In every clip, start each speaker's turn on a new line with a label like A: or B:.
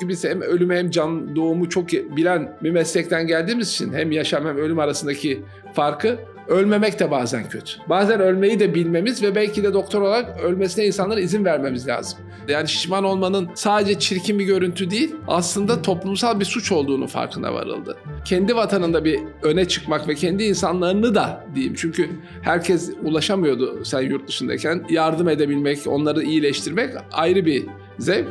A: Biz hem ölümü hem can doğumu çok bilen bir meslekten geldiğimiz için hem yaşam hem ölüm arasındaki farkı, ölmemek de bazen kötü. Bazen ölmeyi de bilmemiz ve belki de doktor olarak ölmesine insanlara izin vermemiz lazım. Yani şişman olmanın sadece çirkin bir görüntü değil, aslında toplumsal bir suç olduğunu farkına varıldı. Kendi vatanında bir öne çıkmak ve kendi insanlarını da diyeyim, çünkü herkes ulaşamıyordu sen yurt dışındayken, yardım edebilmek, onları iyileştirmek ayrı bir zevk.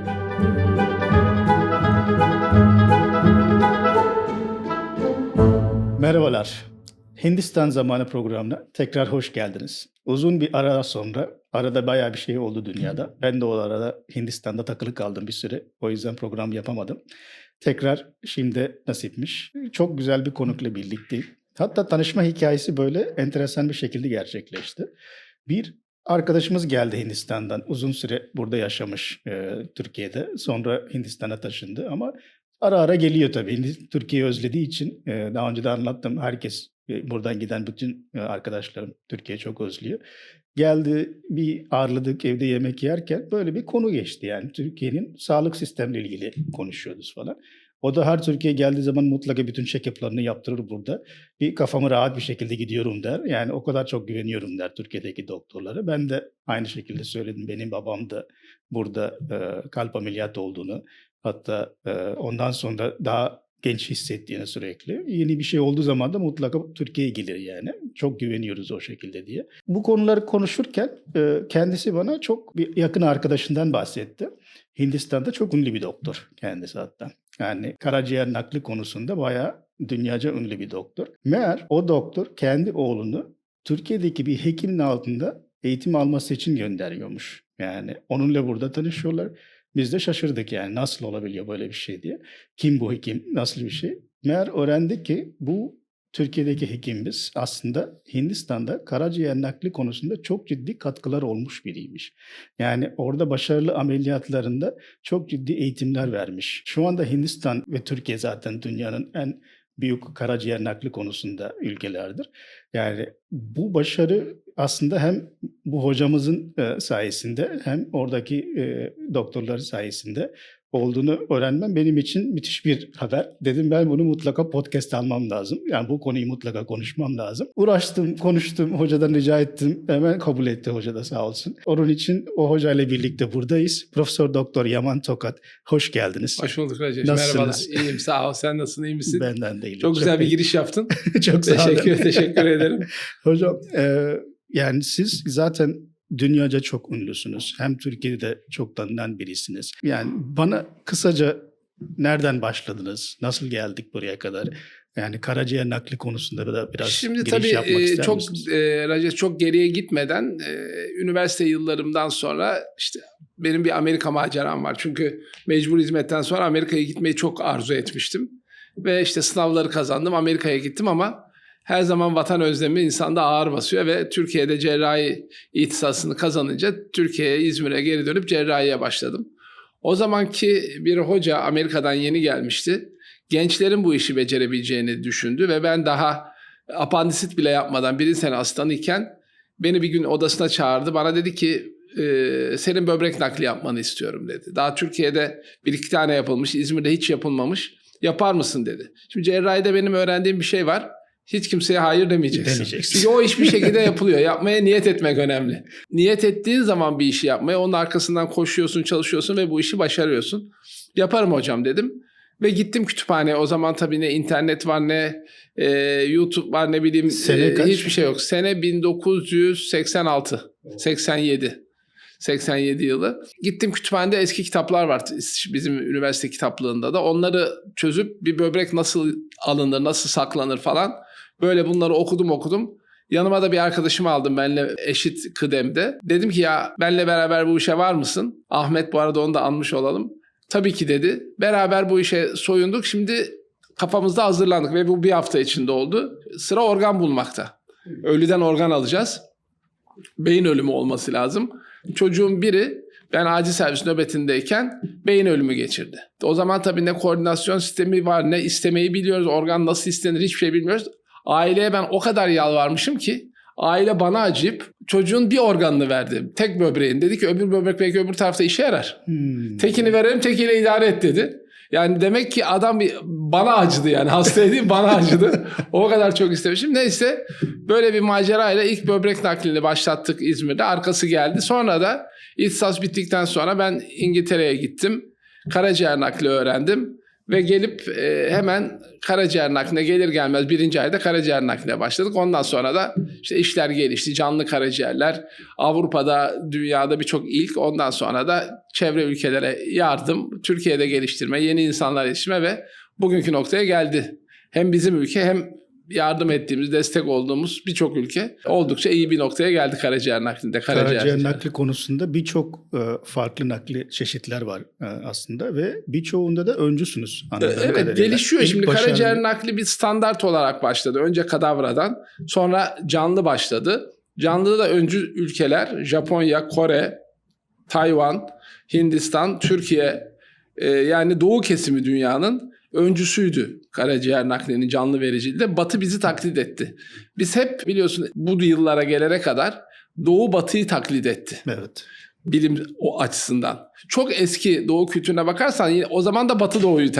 B: Merhabalar. Hindistan Zamanı programına tekrar hoş geldiniz. Uzun bir ara sonra, arada bayağı bir şey oldu dünyada. Ben de o arada Hindistan'da takılı kaldım bir süre. O yüzden program yapamadım. Tekrar şimdi nasipmiş. Çok güzel bir konukla birlikteyim. Hatta tanışma hikayesi böyle enteresan bir şekilde gerçekleşti. Bir arkadaşımız geldi Hindistan'dan. Uzun süre burada yaşamış Türkiye'de. Sonra Hindistan'a taşındı ama ara ara geliyor tabii. Türkiye'yi özlediği için daha önce de anlattım. Herkes buradan giden bütün arkadaşlarım Türkiye'yi çok özlüyor. Geldi, bir ağırladık, evde yemek yerken böyle bir konu geçti. Yani Türkiye'nin sağlık sistemiyle ilgili konuşuyoruz falan. O da her Türkiye geldiği zaman mutlaka bütün check-up'larını yaptırır burada. Bir kafamı rahat bir şekilde gidiyorum der. Yani o kadar çok güveniyorum der Türkiye'deki doktorlara. Ben de aynı şekilde söyledim. Benim babam da burada kalp ameliyatı olduğunu, hatta ondan sonra daha genç hissettiğini sürekli. Yeni bir şey olduğu zaman da mutlaka Türkiye'ye gelir yani. Çok güveniyoruz o şekilde diye. Bu konuları konuşurken kendisi bana çok bir yakın arkadaşından bahsetti. Hindistan'da çok ünlü bir doktor kendisi hatta. Yani karaciğer nakli konusunda bayağı dünyaca ünlü bir doktor. Meğer o doktor kendi oğlunu Türkiye'deki bir hekimin altında eğitim alması için gönderiyormuş. Yani onunla burada tanışıyorlar. Biz de şaşırdık yani nasıl olabiliyor böyle bir şey diye. Kim bu hekim, nasıl bir şey? Meğer öğrendik ki bu Türkiye'deki hekimimiz aslında Hindistan'da karaciğer nakli konusunda çok ciddi katkılar olmuş biriymiş. Yani orada başarılı ameliyatlarında çok ciddi eğitimler vermiş. Şu anda Hindistan ve Türkiye zaten dünyanın en büyük karaciğer nakli konusunda ülkelerdir. Yani bu başarı aslında hem bu hocamızın sayesinde hem oradaki doktorların sayesinde olduğunu öğrenmem benim için müthiş bir haber. Dedim ben bunu mutlaka podcast almam lazım. Yani bu konuyu mutlaka konuşmam lazım. Uğraştım, konuştum, hocadan rica ettim. Hemen kabul etti hoca da sağ olsun. Onun için o hocayla birlikte buradayız. Profesör Doktor Yaman Tokat, hoş geldiniz.
A: Hoş bulduk Rajesh.
B: Nasılsınız?
A: Merhabalar. İyiyim, sağ ol. Sen nasılsın, iyi misin?
B: Benden değilim.
A: Çok güzel bir giriş yaptın.
B: Çok sağ olun.
A: Teşekkür ederim.
B: Hocam, yani siz zaten dünyaca çok ünlüsünüz. Hem Türkiye'de çok tanınan birisiniz. Yani bana kısaca nereden başladınız? Nasıl geldik buraya kadar? Yani karaciğer nakli konusunda da biraz
A: Şimdi
B: giriş
A: tabii
B: yapmak ister
A: çok
B: misiniz?
A: Rajesh, çok geriye gitmeden üniversite yıllarımdan sonra işte benim bir Amerika maceram var. Çünkü mecbur hizmetten sonra Amerika'ya gitmeyi çok arzu etmiştim. Ve işte sınavları kazandım, Amerika'ya gittim ama her zaman vatan özlemi insanda ağır basıyor ve Türkiye'de cerrahi ihtisasını kazanınca Türkiye'ye, İzmir'e geri dönüp cerrahiye başladım. O zamanki bir hoca Amerika'dan yeni gelmişti. Gençlerin bu işi becerebileceğini düşündü ve ben daha apandisit bile yapmadan 1. sene asistanıyken beni bir gün odasına çağırdı. Bana dedi ki senin böbrek nakli yapmanı istiyorum dedi. Daha Türkiye'de 1-2 tane yapılmış, İzmir'de hiç yapılmamış. Yapar mısın dedi. Şimdi cerrahide benim öğrendiğim bir şey var. Hiç kimseye hayır demeyeceksin. Çünkü o iş bir şekilde yapılıyor. Yapmaya niyet etmek önemli. Niyet ettiğin zaman bir işi yapmaya, onun arkasından koşuyorsun, çalışıyorsun ve bu işi başarıyorsun. Yaparım hocam dedim. Ve gittim kütüphaneye. O zaman tabii ne internet var, ne YouTube var, ne bileyim hiçbir şey yok. Sene 1986, 87. 87 yılı. Gittim kütüphanede eski kitaplar var bizim üniversite kitaplığında da. Onları çözüp bir böbrek nasıl alınır, nasıl saklanır falan. Böyle bunları okudum. Yanıma da bir arkadaşımı aldım benimle eşit kıdemde. Dedim ki ya benimle beraber bu işe var mısın? Ahmet, bu arada onu da anmış olalım. Tabii ki dedi. Beraber bu işe soyunduk. Şimdi kafamızda hazırlandık ve bu bir hafta içinde oldu. Sıra organ bulmakta. Ölüden organ alacağız. Beyin ölümü olması lazım. Çocuğun biri, ben acil servis nöbetindeyken beyin ölümü geçirdi. O zaman tabii ne koordinasyon sistemi var, ne istemeyi biliyoruz. Organ nasıl istenir hiçbir şey bilmiyoruz. Aileye ben o kadar yalvarmışım ki aile bana acıyıp çocuğun bir organını verdi. Tek böbreğin. Dedi ki öbür böbrek belki öbür tarafta işe yarar. Tekini verelim, tekiyle idare et dedi. Yani demek ki adam bana acıdı yani. Hastaya değil bana acıdı. O kadar çok istemişim. Neyse böyle bir macerayla ilk böbrek naklini başlattık İzmir'de. Arkası geldi. Sonra da ihtisas bittikten sonra ben İngiltere'ye gittim. Karaciğer nakli öğrendim. Ve gelip hemen karaciğer nakline gelir gelmez 1. ayda karaciğer nakline başladık. Ondan sonra da işte işler gelişti. Canlı karaciğerler Avrupa'da, dünyada birçok ilk. Ondan sonra da çevre ülkelere yardım, Türkiye'de geliştirme, yeni insanlar yetiştirme ve bugünkü noktaya geldi. Hem bizim ülke hem yardım ettiğimiz, destek olduğumuz birçok ülke oldukça iyi bir noktaya geldi karaciğer naklinde.
B: Karaciğer nakli konusunda birçok farklı nakli çeşitler var aslında ve birçoğunda da öncüsünüz.
A: Evet, gelişiyor. Şimdi karaciğer nakli bir standart olarak başladı. Önce kadavradan, sonra canlı başladı. Canlıda da öncü ülkeler Japonya, Kore, Tayvan, Hindistan, Türkiye, yani doğu kesimi dünyanın öncüsüydü karaciğer naklinin canlı vericiliği de. Batı bizi taklit etti. Biz hep biliyorsun bu yıllara gelene kadar Doğu Batı'yı taklit etti.
B: Evet.
A: Bilim o açısından. Çok eski Doğu kültürüne bakarsan yine o zaman da Batı Doğu'yu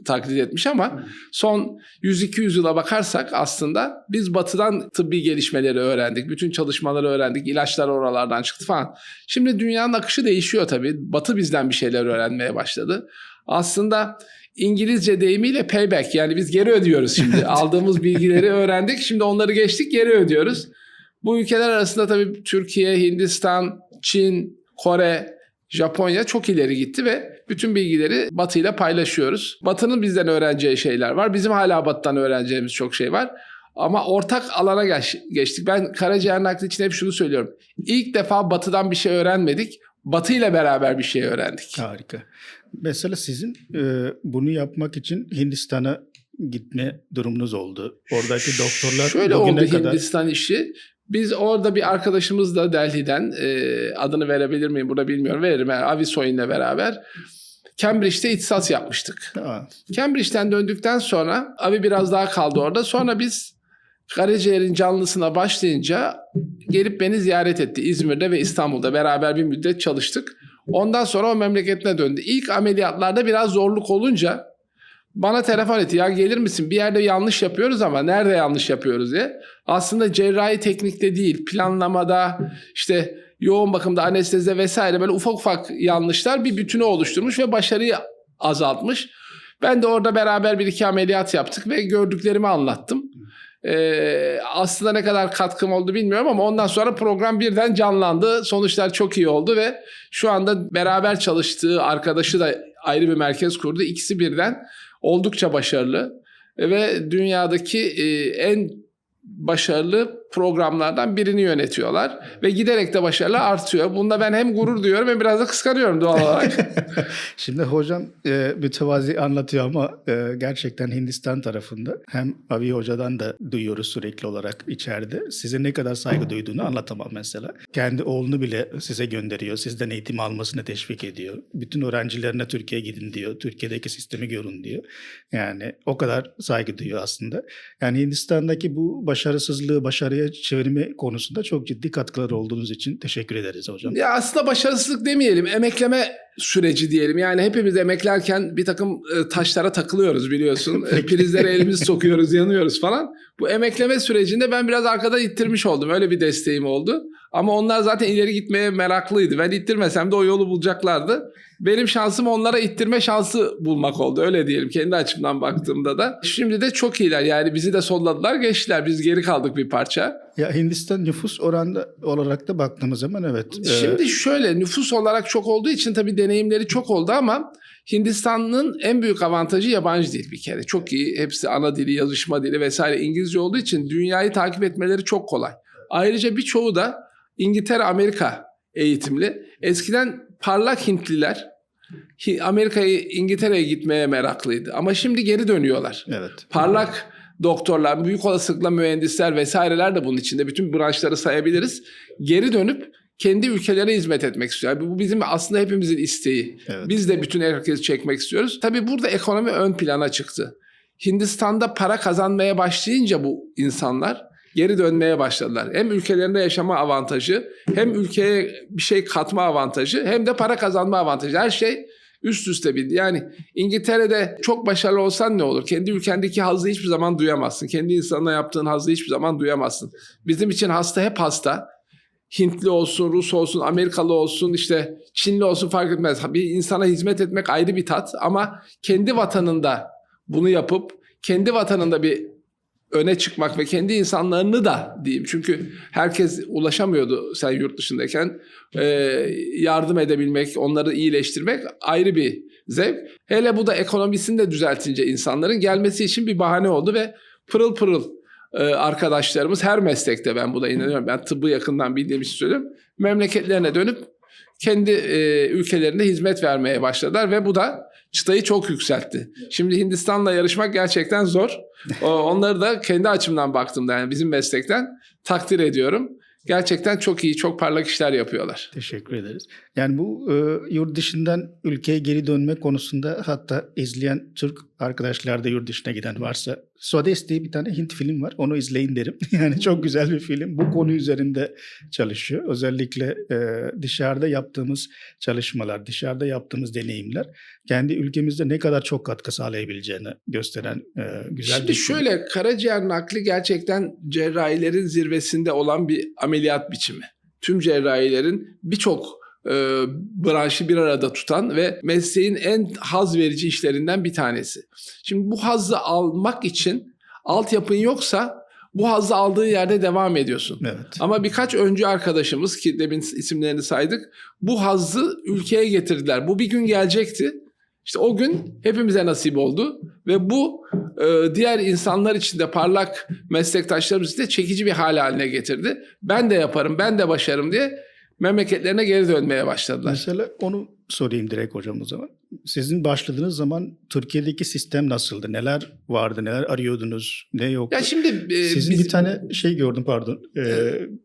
A: taklit etmiş ama son 100-200 yıla bakarsak aslında biz Batı'dan tıbbi gelişmeleri öğrendik. Bütün çalışmaları öğrendik. İlaçlar oralardan çıktı falan. Şimdi dünyanın akışı değişiyor tabii. Batı bizden bir şeyler öğrenmeye başladı. Aslında İngilizce deyimiyle payback, yani biz geri ödüyoruz şimdi. Aldığımız bilgileri öğrendik. Şimdi onları geçtik, geri ödüyoruz. Bu ülkeler arasında tabii Türkiye, Hindistan, Çin, Kore, Japonya çok ileri gitti ve bütün bilgileri Batı ile paylaşıyoruz. Batı'nın bizden öğreneceği şeyler var. Bizim hala Batı'dan öğreneceğimiz çok şey var. Ama ortak alana geçtik. Ben karaciğer nakli için hep şunu söylüyorum. İlk defa Batı'dan bir şey öğrenmedik. Batı ile beraber bir şey öğrendik.
B: Harika. Mesela sizin bunu yapmak için Hindistan'a gitme durumunuz oldu. Oradaki doktorlar
A: şöyle
B: bugüne
A: oldu
B: kadar...
A: Hindistan işi. Biz orada bir arkadaşımız da Delhi'den, adını verebilir miyim burada bilmiyorum, veririm. Yani Avisoy'unla beraber Cambridge'de ihtisas yapmıştık. Cambridge'den döndükten sonra Avi biraz daha kaldı orada. Sonra biz karaciğerin canlısına başlayınca gelip beni ziyaret etti. İzmir'de ve İstanbul'da beraber bir müddet çalıştık. Ondan sonra o memleketine döndü. İlk ameliyatlarda biraz zorluk olunca bana telefon etti. Ya gelir misin? Bir yerde yanlış yapıyoruz ama nerede yanlış yapıyoruz diye. Aslında cerrahi teknikte değil, planlamada, işte yoğun bakımda, anestezide vesaire böyle ufak ufak yanlışlar bir bütünü oluşturmuş ve başarıyı azaltmış. Ben de orada beraber bir iki ameliyat yaptık ve gördüklerimi anlattım. Aslında ne kadar katkım oldu bilmiyorum ama ondan sonra program birden canlandı. Sonuçlar çok iyi oldu ve şu anda beraber çalıştığı arkadaşı da ayrı bir merkez kurdu. İkisi birden oldukça başarılı ve dünyadaki en başarılı programlardan birini yönetiyorlar ve giderek de başarılı artıyor. Bunda ben hem gurur duyuyorum hem biraz da kıskanıyorum doğal olarak.
B: Şimdi hocam mütevazi anlatıyor ama gerçekten Hindistan tarafında hem Avi Hoca'dan da duyuyoruz sürekli olarak içeride. Size ne kadar saygı duyduğunu anlatamam mesela. Kendi oğlunu bile size gönderiyor. Sizden eğitim almasını teşvik ediyor. Bütün öğrencilerine Türkiye'ye gidin diyor. Türkiye'deki sistemi görün diyor. Yani o kadar saygı duyuyor aslında. Yani Hindistan'daki bu başarısızlığı başarıya çevirme konusunda çok ciddi katkıları olduğunuz için teşekkür ederiz hocam.
A: Ya aslında başarısızlık demeyelim, emekleme süreci diyelim. Yani hepimiz emeklerken bir takım taşlara takılıyoruz biliyorsun. Prizlere elimizi sokuyoruz, yanıyoruz falan. Bu emekleme sürecinde ben biraz arkadan ittirmiş oldum. Öyle bir desteğim oldu. Ama onlar zaten ileri gitmeye meraklıydı. Ben ittirmesem de o yolu bulacaklardı. Benim şansım onlara ittirme şansı bulmak oldu. Öyle diyelim kendi açımdan baktığımda da. Şimdi de çok iyiler. Yani bizi de solladılar, geçtiler. Biz geri kaldık bir parça.
B: Ya Hindistan nüfus oranı olarak da baktığımız zaman evet.
A: Şimdi şöyle, nüfus olarak çok olduğu için tabii deneyimleri çok oldu ama Hindistan'ın en büyük avantajı yabancı dil bir kere. Çok iyi. Hepsi ana dili, yazışma dili vesaire İngilizce olduğu için dünyayı takip etmeleri çok kolay. Ayrıca birçoğu da İngiltere, Amerika eğitimli. Eskiden parlak Hintliler Amerika'ya, İngiltere'ye gitmeye meraklıydı. Ama şimdi geri dönüyorlar.
B: Evet.
A: Parlak doktorlar, büyük olasılıkla mühendisler vesaireler de bunun içinde. Bütün branşları sayabiliriz. Geri dönüp kendi ülkelere hizmet etmek istiyor. Bu bizim aslında hepimizin isteği.
B: Evet.
A: Biz de bütün herkesi çekmek istiyoruz. Tabii burada ekonomi ön plana çıktı. Hindistan'da para kazanmaya başlayınca bu insanlar geri dönmeye başladılar. Hem ülkelerinde yaşama avantajı, hem ülkeye bir şey katma avantajı, hem de para kazanma avantajı. Her şey üst üste bildi. Yani İngiltere'de çok başarılı olsan ne olur? Kendi ülkendeki hazzı hiçbir zaman duyamazsın. Kendi insanına yaptığın hazzı hiçbir zaman duyamazsın. Bizim için hasta hep hasta. Hintli olsun, Rus olsun, Amerikalı olsun, işte Çinli olsun fark etmez. Bir insana hizmet etmek ayrı bir tat ama kendi vatanında bunu yapıp kendi vatanında bir öne çıkmak ve kendi insanlarını da diyeyim. Çünkü herkes ulaşamıyordu sen yurt dışındayken. Yardım edebilmek, onları iyileştirmek ayrı bir zevk. Hele bu da ekonomisini de düzeltince insanların gelmesi için bir bahane oldu ve pırıl pırıl arkadaşlarımız her meslekte, ben buna inanıyorum. Ben tıbbı yakından bildiğim için söylüyorum. Memleketlerine dönüp kendi ülkelerinde hizmet vermeye başladılar ve bu da çıtayı çok yükseltti. Şimdi Hindistan'la yarışmak gerçekten zor. Onları da kendi açımdan baktığımda, yani bizim meslekten takdir ediyorum. Gerçekten çok iyi, çok parlak işler yapıyorlar.
B: Teşekkür ederiz. Yani bu yurt dışından ülkeye geri dönme konusunda hatta izleyen Türk arkadaşlar da yurt dışına giden varsa Swades diye bir tane Hint film var. Onu izleyin derim. Yani çok güzel bir film. Bu konu üzerinde çalışıyor. Özellikle dışarıda yaptığımız çalışmalar, dışarıda yaptığımız deneyimler kendi ülkemizde ne kadar çok katkı sağlayabileceğini gösteren güzel
A: Şimdi
B: bir film.
A: şöyle, karaciğer nakli gerçekten cerrahilerin zirvesinde olan bir ameliyat biçimi. Tüm cerrahilerin birçok branşı bir arada tutan ve mesleğin en haz verici işlerinden bir tanesi. Şimdi bu hazzı almak için altyapın yoksa bu hazzı aldığı yerde devam ediyorsun.
B: Evet.
A: Ama birkaç öncü arkadaşımız ki demin isimlerini saydık, bu hazzı ülkeye getirdiler. Bu bir gün gelecekti. İşte o gün hepimize nasip oldu ve bu diğer insanlar için de, parlak meslektaşlarımız için de çekici bir hal haline getirdi. Ben de yaparım, ben de başarım diye memleketlerine geri dönmeye başladılar.
B: Mesela onu sorayım direkt hocam o zaman. Sizin başladığınız zaman Türkiye'deki sistem nasıldı? Neler vardı? Neler arıyordunuz? Ne yoktu?
A: Ya şimdi
B: Sizin bir tane şey gördüm, pardon.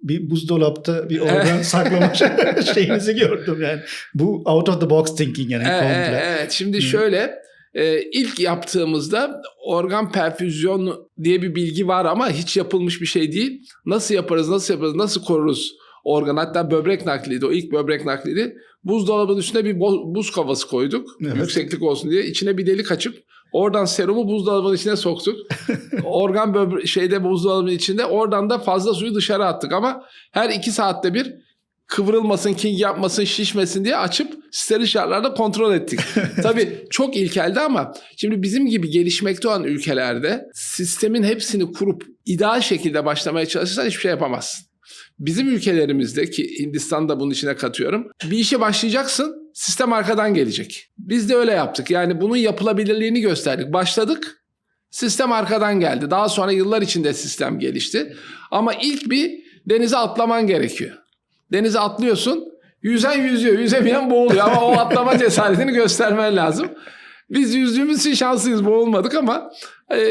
B: Bir buzdolapta bir organ saklama şeyinizi gördüm yani. Bu out of the box thinking yani komple.
A: Evet, şimdi şöyle, ilk yaptığımızda organ perfüzyonu diye bir bilgi var ama hiç yapılmış bir şey değil. Nasıl yaparız, nasıl koruruz organ? Hatta böbrek nakliydi, o ilk böbrek nakliydi. Buzdolabının üstüne bir buz kovası koyduk,
B: evet,
A: yükseklik olsun diye. İçine bir delik açıp oradan serumu buzdolabının içine soktuk. Organ buzdolabının içinde, oradan da fazla suyu dışarı attık ama her 2 saatte bir kıvrılmasın, king yapmasın, şişmesin diye açıp steril şartlarda kontrol ettik. Tabii çok ilkeldi ama şimdi bizim gibi gelişmekte olan ülkelerde sistemin hepsini kurup ideal şekilde başlamaya çalışırsan hiçbir şey yapamazsın. Bizim ülkelerimizde, ki Hindistan'da bunun içine katıyorum, bir işe başlayacaksın, sistem arkadan gelecek. Biz de öyle yaptık. Yani bunun yapılabilirliğini gösterdik. Başladık, sistem arkadan geldi. Daha sonra yıllar içinde sistem gelişti. Ama ilk bir denize atlaman gerekiyor. Denize atlıyorsun, yüzen yüzüyor, yüzemeyen boğuluyor ama o atlama cesaretini göstermen lazım. Biz yüzdüğümüz için şanslıyız, boğulmadık ama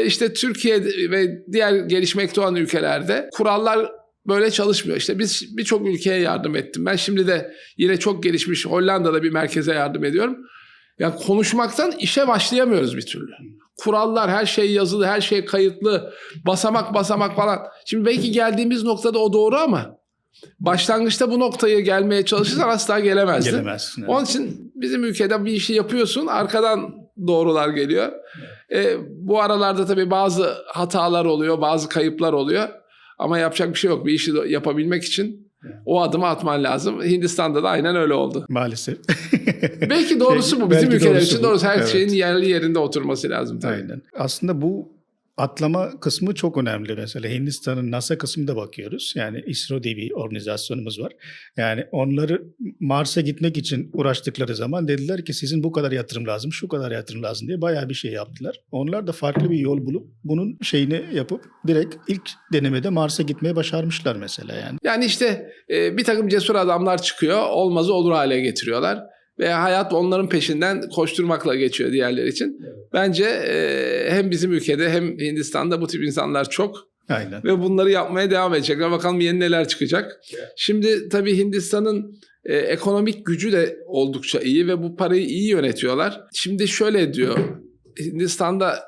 A: işte Türkiye ve diğer gelişmekte olan ülkelerde kurallar böyle çalışmıyor. İşte biz birçok ülkeye yardım ettim. Ben şimdi de yine çok gelişmiş Hollanda'da bir merkeze yardım ediyorum. Ya konuşmaktan işe başlayamıyoruz bir türlü. Kurallar, her şey yazılı, her şey kayıtlı, basamak falan. Şimdi belki geldiğimiz noktada o doğru ama başlangıçta bu noktaya gelmeye çalışırsan asla gelemezdin.
B: Gelemezsin. Evet.
A: Onun için bizim ülkede bir işi yapıyorsun, arkadan doğrular geliyor. Bu aralarda tabii bazı hatalar oluyor, bazı kayıplar oluyor. Ama yapacak bir şey yok. Bir işi yapabilmek için o adımı atman lazım. Hindistan'da da aynen öyle oldu.
B: Maalesef.
A: Belki doğrusu bu. Bizim ülkeler için doğrusu. Her
B: evet,
A: şeyin yerli yerinde oturması lazım tabii.
B: Aynen. Aslında bu atlama kısmı çok önemli mesela. Hindistan'ın NASA kısmında bakıyoruz. Yani ISRO diye bir organizasyonumuz var. Yani onları Mars'a gitmek için uğraştıkları zaman dediler ki sizin bu kadar yatırım lazım, şu kadar yatırım lazım diye bayağı bir şey yaptılar. Onlar da farklı bir yol bulup bunun şeyini yapıp direkt ilk denemede Mars'a gitmeye başarmışlar mesela yani.
A: Yani işte bir takım cesur adamlar çıkıyor, olmazı olur hale getiriyorlar. Ve hayat onların peşinden koşturmakla geçiyor diğerleri için. Evet. Bence hem bizim ülkede hem Hindistan'da bu tip insanlar çok.
B: Aynen.
A: Ve bunları yapmaya devam edecekler. Bakalım yeni neler çıkacak. Evet. Şimdi tabii Hindistan'ın ekonomik gücü de oldukça iyi ve bu parayı iyi yönetiyorlar. Şimdi şöyle diyor, Hindistan'da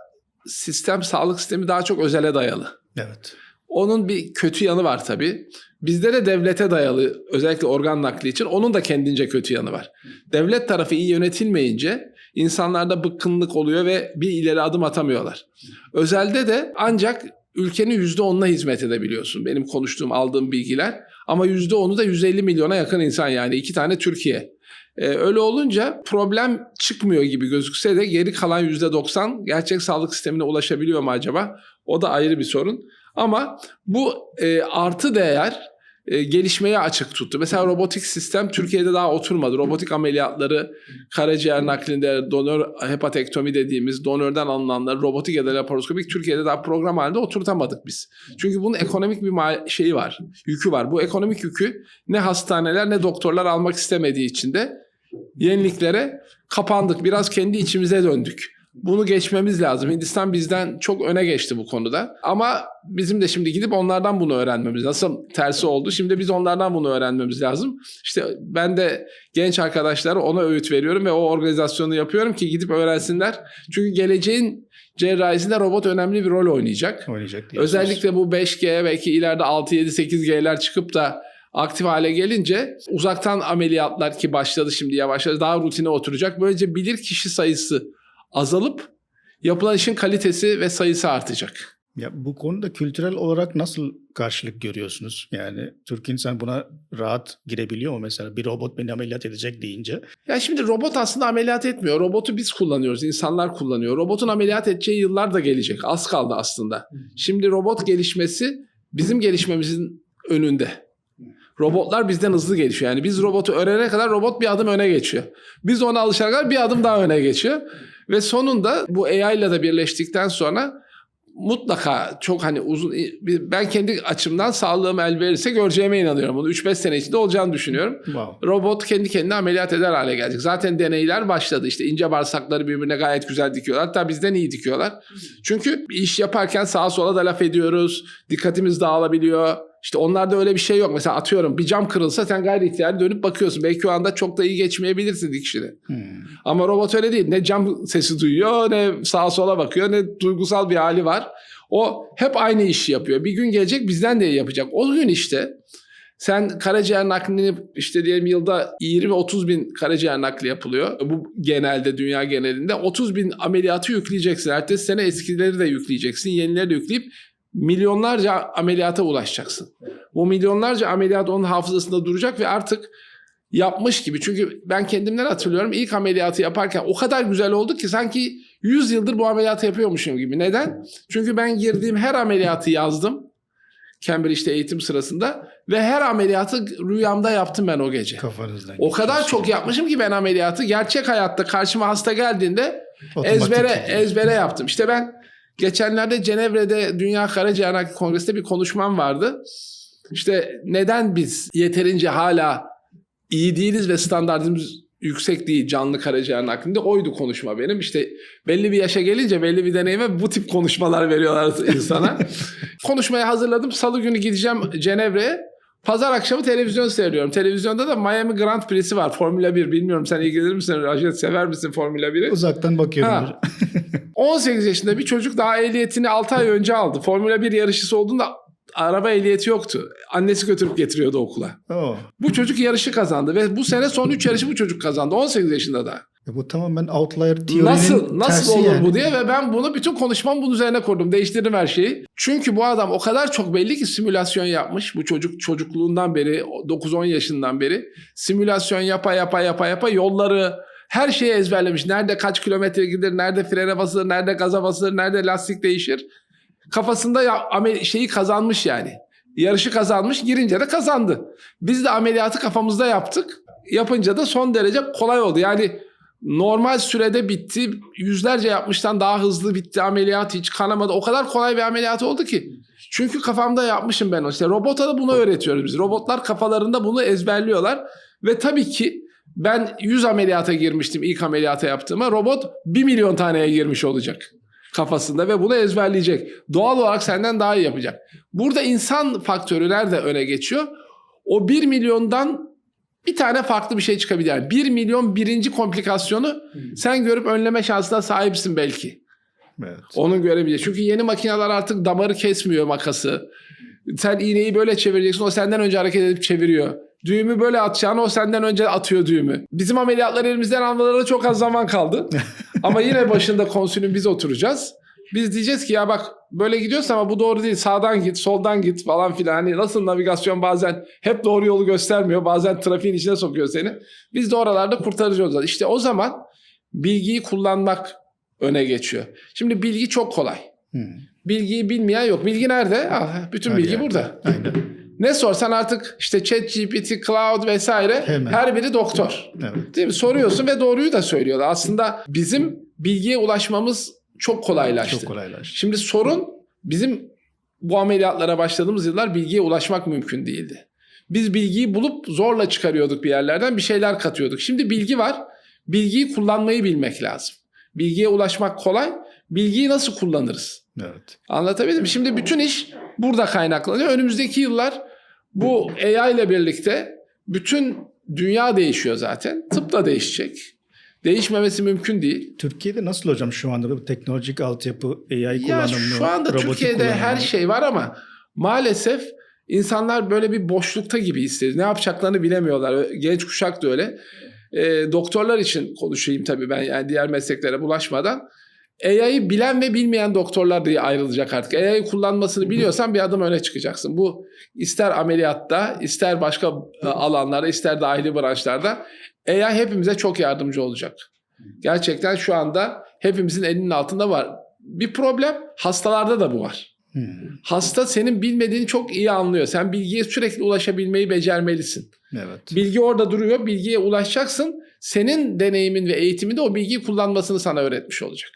A: sağlık sistemi daha çok özele dayalı.
B: Evet.
A: Onun bir kötü yanı var tabii. Bizde de devlete dayalı özellikle organ nakli için onun da kendince kötü yanı var. Devlet tarafı iyi yönetilmeyince insanlarda bıkkınlık oluyor ve bir ileri adım atamıyorlar. Özelde de ancak ülkenin %10'una hizmet edebiliyorsun. Benim konuştuğum, aldığım bilgiler. Ama %10'u da 150 milyona yakın insan, yani 2 tane Türkiye. Öyle olunca problem çıkmıyor gibi gözükse de geri kalan %90 gerçek sağlık sistemine ulaşabiliyor mu acaba? O da ayrı bir sorun. Ama bu artı değer gelişmeye açık tuttu. Mesela robotik sistem Türkiye'de daha oturmadı. Robotik ameliyatları, karaciğer naklinde donör hepatektomi dediğimiz donörden alınanları robotik ya da laparoskopik Türkiye'de daha program halinde oturtamadık biz. Çünkü bunun ekonomik bir şeyi var, yükü var. Bu ekonomik yükü ne hastaneler ne doktorlar almak istemediği için de yeniliklere kapandık. Biraz kendi içimize döndük. Bunu geçmemiz lazım. Hindistan bizden çok öne geçti bu konuda. Ama bizim de şimdi gidip onlardan bunu öğrenmemiz. Nasıl tersi oldu? Şimdi biz onlardan bunu öğrenmemiz lazım. İşte ben de genç arkadaşlara ona öğüt veriyorum ve o organizasyonu yapıyorum ki gidip öğrensinler. Çünkü geleceğin cerrahisinde robot önemli bir rol oynayacak. Özellikle bu 5G, belki ileride 6, 7, 8G'ler çıkıp da aktif hale gelince uzaktan ameliyatlar ki başladı şimdi yavaş yavaş daha rutine oturacak. Böylece bilir kişi sayısı azalıp yapılan işin kalitesi ve sayısı artacak.
B: Ya bu konuda kültürel olarak nasıl karşılık görüyorsunuz? Yani Türk insan buna rahat girebiliyor mu mesela? Bir robot beni ameliyat edecek deyince.
A: Ya şimdi robot aslında ameliyat etmiyor. Robotu biz kullanıyoruz, insanlar kullanıyor. Robotun ameliyat edeceği yıllar da gelecek. Az kaldı aslında. Şimdi robot gelişmesi bizim gelişmemizin önünde. Robotlar bizden hızlı gelişiyor. Yani biz robotu öğrenene kadar robot bir adım öne geçiyor. Biz ona alışana kadar bir adım daha öne geçiyor. Ve sonunda bu AI ile de birleştikten sonra mutlaka çok uzun, ben kendi açımdan sağlığım el verirse göreceğime inanıyorum. Bunu 3-5 sene içinde olacağını düşünüyorum.
B: Wow.
A: Robot kendi kendine ameliyat eder hale gelecek. Zaten deneyler başladı. İşte ince bağırsakları birbirine gayet güzel dikiyorlar. Hatta bizden iyi dikiyorlar. Çünkü iş yaparken sağa sola da laf ediyoruz. Dikkatimiz dağılabiliyor. İşte onlarda öyle bir şey yok. Mesela atıyorum bir cam kırılsa sen gayri ihtiyari dönüp bakıyorsun. Belki o anda çok da iyi geçmeyebilirsin dikişini. Ama robot öyle değil. Ne cam sesi duyuyor, ne sağa sola bakıyor, ne duygusal bir hali var. O hep aynı işi yapıyor. Bir gün gelecek bizden de iyi yapacak. O gün işte sen karaciğer naklini işte diyelim yılda 20-30 bin karaciğer nakli yapılıyor. Bu genelde dünya genelinde 30 bin ameliyatı yükleyeceksin. Ertesi sene eskileri de yükleyeceksin. Yenileri de yükleyip milyonlarca ameliyata ulaşacaksın. Bu milyonlarca ameliyat onun hafızasında duracak ve artık yapmış gibi. Çünkü ben kendimden hatırlıyorum, ilk ameliyatı yaparken o kadar güzel oldu ki sanki 100 yıldır bu ameliyatı yapıyormuşum gibi. Neden? Çünkü ben girdiğim her ameliyatı yazdım. Cambridge'de eğitim sırasında ve her ameliyatı rüyamda yaptım ben o gece.
B: Kafanızdan.
A: O kadar çok yapmışım ki ben ameliyatı gerçek hayatta karşıma hasta geldiğinde ezbere yaptım. İşte ben geçenlerde Cenevre'de Dünya Karaciğer Nakli Kongresi'nde bir konuşmam vardı. İşte neden biz yeterince hala iyi değiliz ve standartımız yüksek değil canlı karaciğer naklinde, oydu konuşma benim. İşte belli bir yaşa gelince belli bir deneyime bu tip konuşmalar veriyorlar insana. Konuşmaya hazırladım. Salı günü gideceğim Cenevre'ye. Pazar akşamı televizyon seyrediyorum. Televizyonda da Miami Grand Prix'si var. Formula 1. Bilmiyorum sen ilgilenir misin? Rajet, sever misin Formula 1'i?
B: Uzaktan bakıyorum.
A: 18 yaşında bir çocuk daha ehliyetini 6 ay önce aldı. Formula 1 yarışçısı olduğunda araba ehliyeti yoktu. Annesi götürüp getiriyordu okula. Bu çocuk yarışı kazandı ve bu sene son 3 yarışı bu çocuk kazandı. 18 yaşında da.
B: Bu tamamen outlier teorinin
A: Nasıl olur
B: yani.
A: bu diye ve ben bunu bütün konuşmamı bunun üzerine kurdum. Değiştirdim her şeyi. Çünkü bu adam o kadar çok belli ki simülasyon yapmış. Bu çocuk çocukluğundan beri 9-10 yaşından beri simülasyon yapa yolları her şeyi ezberlemiş. Nerede kaç kilometre gider, nerede frene basılır, nerede gaza basılır, nerede lastik değişir. Kafasında şeyi kazanmış yani. Yarışı kazanmış, girince de kazandı. Biz de ameliyatı kafamızda yaptık. Yapınca da son derece kolay oldu. Yani normal sürede bitti. Yüzlerce yapmıştan daha hızlı bitti ameliyat, hiç kanamadı. O kadar kolay bir ameliyat oldu ki. Çünkü kafamda yapmışım ben o. İşte robota da bunu öğretiyoruz biz. Robotlar kafalarında bunu ezberliyorlar. Ve tabii ki ben 100 ameliyata girmiştim ilk ameliyata yaptığıma. Robot 1 milyon taneye girmiş olacak kafasında ve bunu ezberleyecek. Doğal olarak senden daha iyi yapacak. Burada insan faktörü nerede öne geçiyor? O 1 milyondan bir tane farklı bir şey çıkabilir. Yani 1 milyon birinci komplikasyonu sen görüp önleme şansına sahipsin belki.
B: Evet.
A: Onun görebileceği. Çünkü yeni makineler artık damarı kesmiyor makası. Sen iğneyi böyle çevireceksin, o senden önce hareket edip çeviriyor. Düğümü böyle atacağını o senden önce atıyor düğümü. Bizim ameliyatlar elimizden almalarına çok az zaman kaldı. Ama yine başında konsülün biz oturacağız. Biz diyeceğiz ki ya bak böyle gidiyorsun ama bu doğru değil. Sağdan git, soldan git falan filan. Hani nasıl navigasyon bazen hep doğru yolu göstermiyor. Bazen trafiğin içine sokuyor seni. Biz de oralarda kurtarıcı olacağız. İşte o zaman bilgiyi kullanmak öne geçiyor. Şimdi bilgi çok kolay. Bilgiyi bilmeyen yok. Bilgi nerede? Bütün
B: Her
A: bilgi
B: yerde.
A: burada.
B: Aynen.
A: Ne sorsan artık işte ChatGPT, Cloud vesaire
B: Hemen.
A: her biri doktor.
B: Evet.
A: Değil mi? Soruyorsun ve doğruyu da söylüyorlar. Aslında bizim bilgiye ulaşmamız çok kolaylaştı.
B: Çok kolaylaştı.
A: Şimdi sorun bizim bu ameliyatlara başladığımız yıllar bilgiye ulaşmak mümkün değildi. Biz bilgiyi bulup zorla çıkarıyorduk bir yerlerden, bir şeyler katıyorduk. Şimdi bilgi var. Bilgiyi kullanmayı bilmek lazım. Bilgiye ulaşmak kolay. Bilgiyi nasıl kullanırız?
B: Evet.
A: Anlatabildim mi? Şimdi bütün iş burada kaynaklanıyor. Önümüzdeki yıllar bu AI ile birlikte bütün dünya değişiyor zaten. Tıp da değişecek. Değişmemesi mümkün değil.
B: Türkiye'de nasıl hocam şu anda bu teknolojik altyapı, AI
A: Ya
B: kullanımı,
A: şu anda
B: robotik
A: Türkiye'de
B: kullanımı?
A: her şey var ama maalesef insanlar böyle bir boşlukta gibi hissediyor. Ne yapacaklarını bilemiyorlar. Genç kuşak da öyle. Doktorlar için konuşayım tabii ben, yani diğer mesleklere bulaşmadan. AI'yi bilen ve bilmeyen doktorlar diye ayrılacak artık. AI'yi kullanmasını biliyorsan bir adım öne çıkacaksın. Bu ister ameliyatta, ister başka alanlarda, ister dahili branşlarda AI hepimize çok yardımcı olacak. Gerçekten şu anda hepimizin elinin altında var. Bir problem, hastalarda da bu var. Hasta senin bilmediğini çok iyi anlıyor. Sen bilgiye sürekli ulaşabilmeyi becermelisin.
B: Evet.
A: Bilgi orada duruyor, bilgiye ulaşacaksın. Senin deneyimin ve eğitimin de o bilgiyi kullanmasını sana öğretmiş olacak.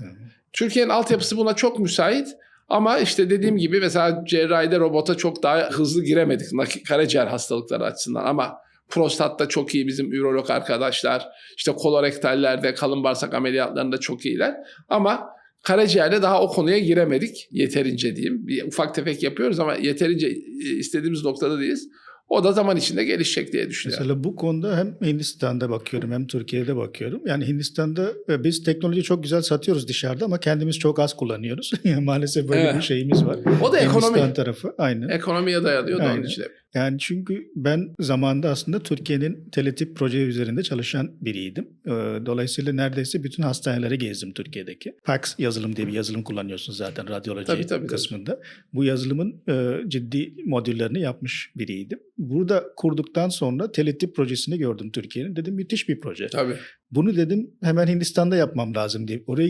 B: Evet.
A: Türkiye'nin altyapısı buna çok müsait. Ama işte dediğim gibi mesela cerrahide robota çok daha hızlı giremedik. Karaciğer hastalıkları açısından ama prostatta çok iyi bizim ürolog arkadaşlar. İşte kolorektallerde, kalın bağırsak ameliyatlarında çok iyiler. Ama karaciğerde daha o konuya giremedik. Yeterince diyeyim. Bir ufak tefek yapıyoruz ama yeterince istediğimiz noktada değiliz. O da zaman içinde gelişecek diye düşünüyorum.
B: Mesela bu konuda hem Hindistan'da bakıyorum hem Türkiye'de bakıyorum. Yani Hindistan'da biz teknolojiyi çok güzel satıyoruz dışarıda ama kendimiz çok az kullanıyoruz. Maalesef böyle bir şeyimiz var.
A: O da ekonomi.
B: Hindistan tarafı aynen.
A: Ekonomiye dayanıyor da onun
B: Aynen.
A: için.
B: Yani çünkü ben zamanında aslında Türkiye'nin teletip proje üzerinde çalışan biriydim. Dolayısıyla neredeyse bütün hastaneleri gezdim Türkiye'deki. PACS yazılım diye bir yazılım kullanıyorsunuz zaten radyoloji kısmında. Bu yazılımın ciddi modüllerini yapmış biriydim. Burada kurduktan sonra teletip projesini gördüm Türkiye'nin. Dedim müthiş bir proje.
A: Tabii.
B: Bunu dedim hemen Hindistan'da yapmam lazım diye. Oraya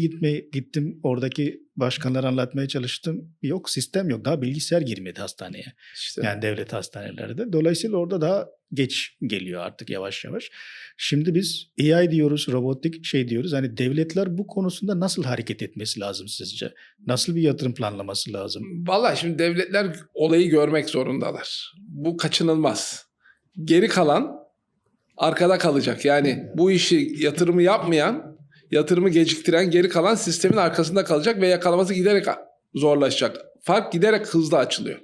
B: gittim. Oradaki başkanlara anlatmaya çalıştım. Yok, sistem yok. Daha bilgisayar girmedi hastaneye.
A: İşte.
B: Yani devlet hastanelerde. Dolayısıyla orada daha geç geliyor artık yavaş yavaş. Şimdi biz AI diyoruz, robotik diyoruz. Hani devletler bu konusunda nasıl hareket etmesi lazım sizce? Nasıl bir yatırım planlaması lazım?
A: Vallahi şimdi devletler olayı görmek zorundalar. Bu kaçınılmaz. Geri kalan arkada kalacak. Yani bu işi yatırımı yapmayan, yatırımı geciktiren geri kalan sistemin arkasında kalacak ve yakalaması giderek zorlaşacak. Fark giderek hızlı açılıyor.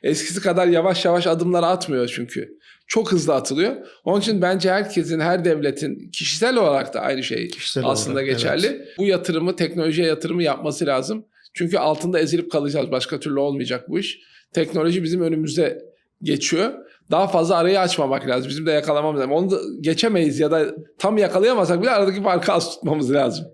A: Eskisi kadar yavaş yavaş adımlar atmıyor çünkü. Çok hızlı atılıyor. Onun için bence herkesin, her devletin kişisel olarak da aynı şey aslında geçerli. Evet. Bu yatırımı, teknolojiye yatırımı yapması lazım. Çünkü altında ezilip kalacağız. Başka türlü olmayacak bu iş. Teknoloji bizim önümüzde geçiyor. Daha fazla arayı açmamak lazım. Bizim de yakalamamız lazım. Onu da geçemeyiz ya da tam yakalayamasak bile aradaki farkı az tutmamız lazım.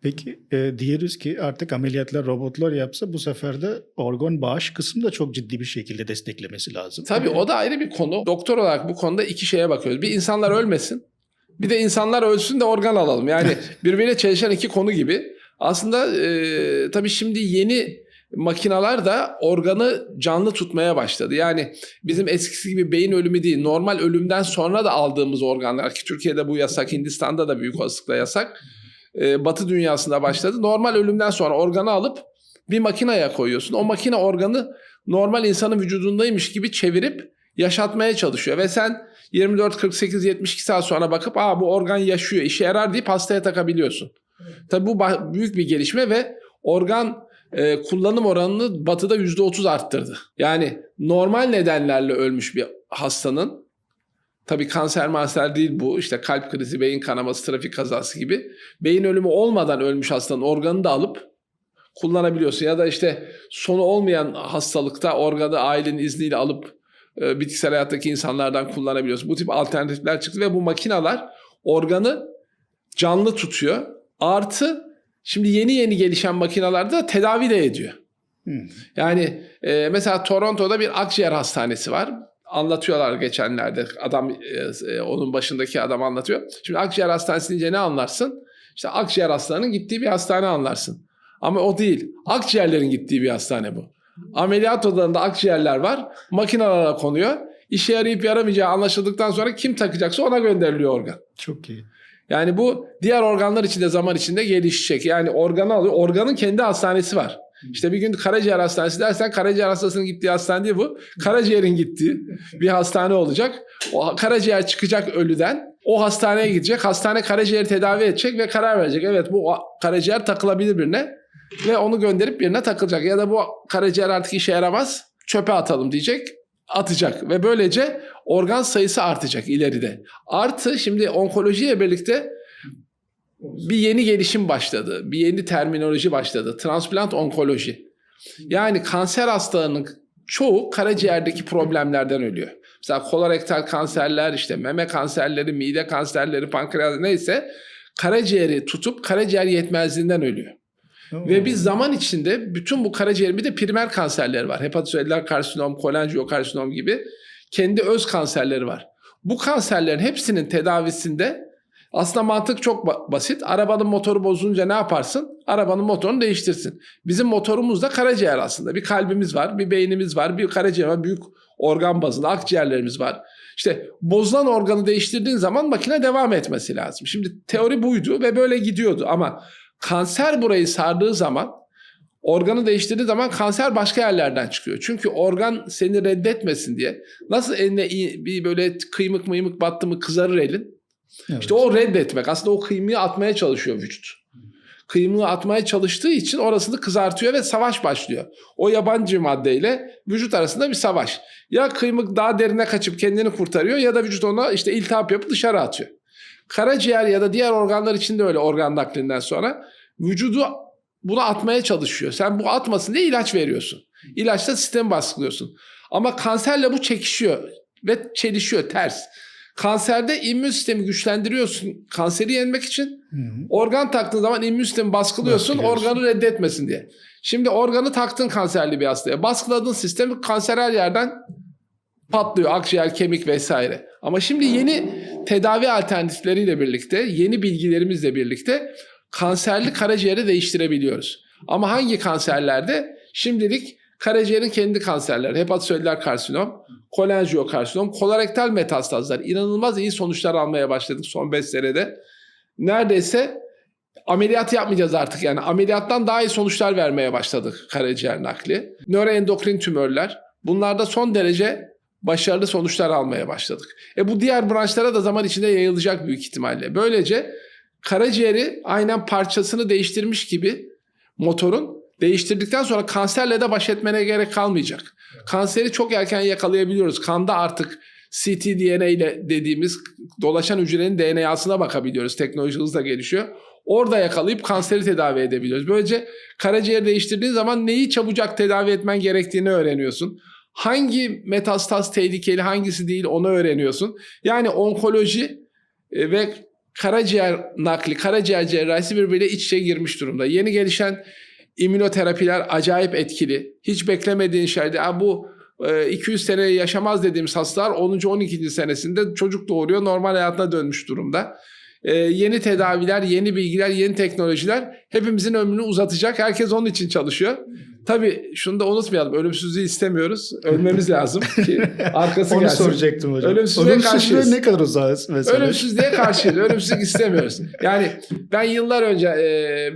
B: Peki diyoruz ki artık ameliyatlar robotlar yapsa bu sefer de organ bağış kısmı da çok ciddi bir şekilde desteklemesi lazım.
A: Tabii o da ayrı bir konu. Doktor olarak bu konuda iki şeye bakıyoruz. Bir, insanlar ölmesin. Bir de insanlar ölsün de organ alalım. Yani birbiriyle çelişen iki konu gibi. Aslında tabii şimdi yeni makineler da organı canlı tutmaya başladı. Yani bizim eskisi gibi beyin ölümü değil, normal ölümden sonra da aldığımız organlar ki Türkiye'de bu yasak, Hindistan'da da büyük olasılıkla yasak. Batı dünyasında başladı. Normal ölümden sonra organı alıp bir makineye koyuyorsun. O makine organı normal insanın vücudundaymış gibi çevirip yaşatmaya çalışıyor. Ve sen 24, 48, 72 saat sonra bakıp bu organ yaşıyor, işe yarar deyip hastaya takabiliyorsun. Tabii bu büyük bir gelişme ve organ kullanım oranını Batı'da %30 arttırdı. Yani normal nedenlerle ölmüş bir hastanın, tabii kanser değil bu, işte kalp krizi, beyin kanaması, trafik kazası gibi beyin ölümü olmadan ölmüş hastanın organını da alıp kullanabiliyorsun. Ya da işte sonu olmayan hastalıkta organı ailenin izniyle alıp bitkisel hayattaki insanlardan kullanabiliyorsun. Bu tip alternatifler çıktı ve bu makineler organı canlı tutuyor. Artı şimdi yeni gelişen makinelerde de tedavi de ediyor. Yani mesela Toronto'da bir akciğer hastanesi var. Anlatıyorlar geçenlerde. Adam onun başındaki adam anlatıyor. Şimdi akciğer hastanesi deyince ne anlarsın? İşte akciğer hastalarının gittiği bir hastane anlarsın. Ama o değil. Akciğerlerin gittiği bir hastane bu. Ameliyat odalarında akciğerler var. Makinelerle konuyor. İşe yarayıp yaramayacağı anlaşıldıktan sonra kim takacaksa ona gönderiliyor organ.
B: Çok iyi.
A: Yani bu diğer organlar için de zaman içinde gelişecek. Yani organı alıyor. Organın kendi hastanesi var. İşte bir gün karaciğer hastanesi dersen karaciğer hastasının gittiği hastane değil bu. Karaciğerin gittiği bir hastane olacak. O karaciğer çıkacak ölüden. O hastaneye gidecek. Hastane karaciğeri tedavi edecek ve karar verecek. Evet bu karaciğer takılabilir birine ve onu gönderip birine takılacak. Ya da bu karaciğer artık işe yaramaz. Çöpe atalım diyecek. Atacak ve böylece organ sayısı artacak ileride. Artı şimdi onkolojiyle birlikte bir yeni gelişim başladı. Bir yeni terminoloji başladı. Transplant onkoloji. Yani kanser hastalarının çoğu karaciğerdeki problemlerden ölüyor. Mesela kolorektal kanserler, işte meme kanserleri, mide kanserleri, pankreas neyse karaciğeri tutup karaciğer yetmezliğinden ölüyor. Ve biz zaman içinde bütün bu karaciğerin bir de primer kanserleri var. Hepatoselüler karsinom, kolangiokarsinom gibi kendi öz kanserleri var. Bu kanserlerin hepsinin tedavisinde aslında mantık çok basit. Arabanın motoru bozulunca ne yaparsın? Arabanın motorunu değiştirsin. Bizim motorumuz da karaciğer aslında. Bir kalbimiz var, bir beynimiz var, bir karaciğer var, büyük organ bazında akciğerlerimiz var. İşte bozulan organı değiştirdiğin zaman makine devam etmesi lazım. Şimdi teori buydu ve böyle gidiyordu ama kanser burayı sardığı zaman, organı değiştirdiği zaman kanser başka yerlerden çıkıyor. Çünkü organ seni reddetmesin diye. Nasıl eline bir böyle kıymık battı mı kızarır elin? Evet. İşte o reddetmek. Aslında o kıymığı atmaya çalışıyor vücut. Kıymığı atmaya çalıştığı için orasını kızartıyor ve savaş başlıyor. O yabancı maddeyle vücut arasında bir savaş. Ya kıymık daha derine kaçıp kendini kurtarıyor ya da vücut ona işte iltihap yapıp dışarı atıyor. Karaciğer ya da diğer organlar için de öyle organ naklinden sonra vücudu bunu atmaya çalışıyor. Sen bu atmasın diye ilaç veriyorsun. İlaçla sistemi baskılıyorsun. Ama kanserle bu çekişiyor ve çelişiyor ters. Kanserde immün sistemi güçlendiriyorsun kanseri yenmek için. Organ taktığın zaman immün sistemi baskılıyorsun organı reddetmesin diye. Şimdi organı taktın kanserli bir hastaya. Baskıladığın sistemi kanser her yerden patlıyor. Akciğer, kemik vesaire. Ama şimdi yeni tedavi alternatifleriyle birlikte, yeni bilgilerimizle birlikte kanserli karaciğeri değiştirebiliyoruz. Ama hangi kanserlerde? Şimdilik karaciğerin kendi kanserleri, hepatoselüler karsinom, kolangiokarsinom, kolorektal metastazlar inanılmaz iyi sonuçlar almaya başladık son 5 senede. Neredeyse ameliyat yapmayacağız artık yani ameliyattan daha iyi sonuçlar vermeye başladık karaciğer nakli. Nöroendokrin tümörler, bunlarda son derece başarılı sonuçlar almaya başladık. Bu diğer branşlara da zaman içinde yayılacak büyük ihtimalle. Böylece karaciğeri aynen parçasını değiştirmiş gibi motorun değiştirdikten sonra kanserle de baş etmene gerek kalmayacak. Kanseri çok erken yakalayabiliyoruz. Kanda artık ctDNA ile dediğimiz dolaşan hücrenin DNA'sına bakabiliyoruz. Teknoloji hızla gelişiyor. Orada yakalayıp kanseri tedavi edebiliyoruz. Böylece karaciğeri değiştirdiğin zaman neyi çabucak tedavi etmen gerektiğini öğreniyorsun. Hangi metastaz tehlikeli, hangisi değil onu öğreniyorsun. Yani onkoloji ve karaciğer nakli, karaciğer cerrahisi birbiriyle iç içe girmiş durumda. Yeni gelişen immünoterapiler acayip etkili. Hiç beklemediğin şeyde bu 200 sene yaşamaz dediğimiz hastalar 10. 12. senesinde çocuk doğuruyor, normal hayatına dönmüş durumda. Yeni tedaviler, yeni bilgiler, yeni teknolojiler hepimizin ömrünü uzatacak. Herkes onun için çalışıyor. Tabii şunu da unutmayalım. Ölümsüzlüğü istemiyoruz. Ölmemiz lazım ki arkası
B: onu
A: gelsin.
B: Onu soracaktım hocam.
A: Ölümsüzlüğe karşıyız.
B: Ne kadar uzağız mesela?
A: Ölümsüzlüğe karşıyız. Ölümsüzlük istemiyoruz. Yani ben yıllar önce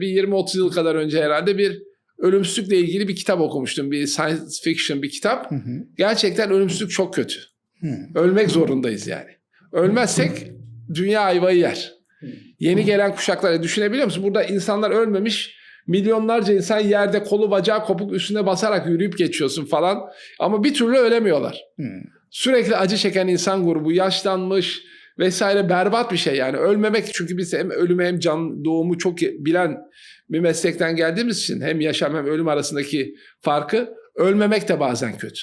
A: bir 20-30 yıl kadar önce herhalde bir ölümsüzlükle ilgili bir kitap okumuştum. Bir science fiction bir kitap. Gerçekten ölümsüzlük çok kötü. Ölmek zorundayız yani. Ölmezsek dünya ayvayı yer. Yeni gelen kuşaklara düşünebiliyor musun? Burada insanlar ölmemiş. Milyonlarca insan yerde kolu bacağı kopuk üstüne basarak yürüyüp geçiyorsun falan. Ama bir türlü ölemiyorlar. Sürekli acı çeken insan grubu, yaşlanmış, vesaire berbat bir şey yani. Ölmemek, çünkü biz hem ölümü hem can doğumu çok bilen bir meslekten geldiğimiz için hem yaşam hem ölüm arasındaki farkı, ölmemek de bazen kötü.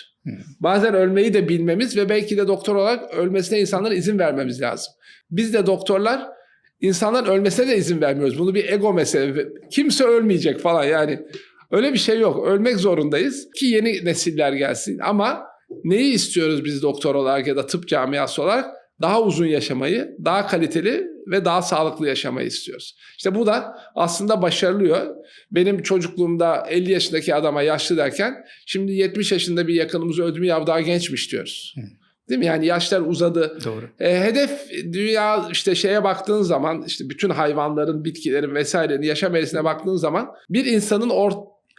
A: Bazen ölmeyi de bilmemiz ve belki de doktor olarak ölmesine insanlara izin vermemiz lazım. Biz de doktorlar insanların ölmesine de izin vermiyoruz. Bunu bir ego meselesi. Kimse ölmeyecek falan yani. Öyle bir şey yok. Ölmek zorundayız ki yeni nesiller gelsin. Ama neyi istiyoruz biz doktor olarak ya da tıp camiası olarak? Daha uzun yaşamayı, daha kaliteli ve daha sağlıklı yaşamayı istiyoruz. İşte bu da aslında başarılıyor. Benim çocukluğumda 50 yaşındaki adama yaşlı derken şimdi 70 yaşında bir yakınımız öldü mü ya daha gençmiş diyoruz. Değil mi? Yani yaşlar uzadı.
B: Doğru.
A: Hedef dünya, işte şeye baktığın zaman, işte bütün hayvanların, bitkilerin vesairenin yaşam eğrisine baktığın zaman bir insanın